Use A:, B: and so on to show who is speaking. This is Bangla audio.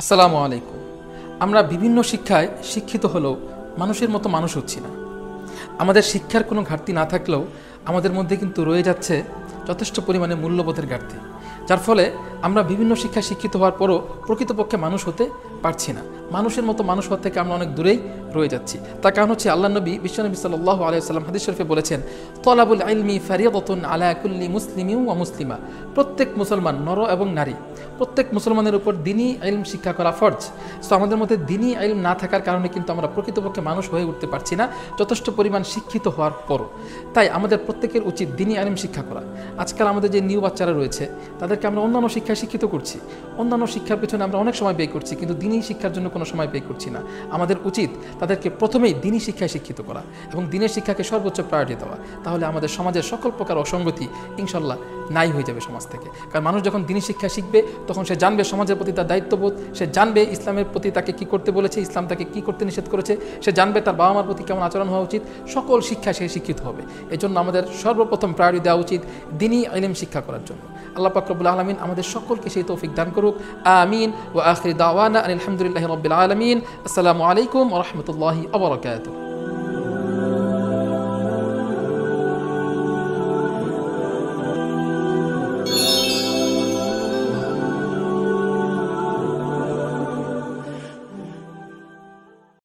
A: আসসালামু আলাইকুম। আমরা বিভিন্ন শিক্ষায় শিক্ষিত হলেও মানুষের মতো মানুষ হচ্ছি না। আমাদের শিক্ষার কোনো ঘাটতি না থাকলেও আমাদের মধ্যে কিন্তু রয়ে যাচ্ছে যথেষ্ট পরিমাণে মূল্যবোধের ঘাটতি, যার ফলে আমরা বিভিন্ন শিক্ষায় শিক্ষিত হওয়ার পরও প্রকৃতপক্ষে মানুষ হতে পারছি না। মানুষের মতো মানুষ হওয়ার থেকে আমরা অনেক দূরেই রয়ে যাচ্ছি। তার কারণ হচ্ছে আল্লাহ নবী বিশ্বনবী সাল্লাল্লাহু আলাইহি ওয়াসাল্লাম হাদিস শরীফে বলেছেন, তলাবুল ইলমি ফারিয়াদাতুন আলা কুল্লি মুসলিমিন ওয়া মুসলিমা। প্রত্যেক মুসলমান, নর এবং নারী, প্রত্যেক মুসলমানের উপর দ্বীনি ইলম শিক্ষা করা ফরজ। সো আমাদের মধ্যে দ্বীনি ইলম না থাকার কারণে কিন্তু আমরা প্রকৃতপক্ষে মানুষ হয়ে উঠতে পারছি না যথেষ্ট পরিমাণ শিক্ষিত হওয়ার পরও। তাই আমাদের প্রত্যেকের উচিত দ্বীনি ইলম শিক্ষা করা। আজকাল আমাদের যে নিউ বাচ্চারা রয়েছে তাদেরকে আমরা অন্যান্য শিক্ষায় শিক্ষিত করছি, অন্যান্য শিক্ষার পেছনে আমরা অনেক সময় ব্যয় করছি, কিন্তু দ্বীনি শিক্ষার জন্য কোনো সময় ব্যয় করছি না। আমাদের উচিত তাদেরকে প্রথমেই দ্বীনি শিক্ষায় শিক্ষিত করা এবং দ্বীনের শিক্ষাকে সর্বোচ্চ প্রায়োরিটি দেওয়া। তাহলে আমাদের সমাজের সকল প্রকার অসঙ্গতি ইনশাল্লাহ নাই হয়ে যাবে সমাজ থেকে। কারণ মানুষ যখন দ্বীনি শিক্ষা শিখবে তখন সে জানবে সমাজের প্রতি তার দায়িত্ববোধ, সে জানবে ইসলামের প্রতি তাকে কী করতে বলেছে, ইসলাম তাকে কী করতে নিষেধ করেছে, সে জানবে তার বাবা মার প্রতি কেমন আচরণ হওয়া উচিত। সকল শিক্ষা সে শিক্ষিত হবে। এজন্য আমাদের সর্বপ্রথম প্রায়োরিটি দেওয়া উচিত দ্বীনি ইলম শিক্ষা করার জন্য। আল্লাহ পাক রব্বুল আলামিন আমাদের সকলকে সেই তৌফিক দান করুক। আমিন। ওয়া আখির দাওয়ানা আলহামদুলিল্লাহি রাব্বিল আলামিন। আসসালামু আলাইকুম ওয়া রাহমাতুল্লাহি ওয়া বারাকাতুহু।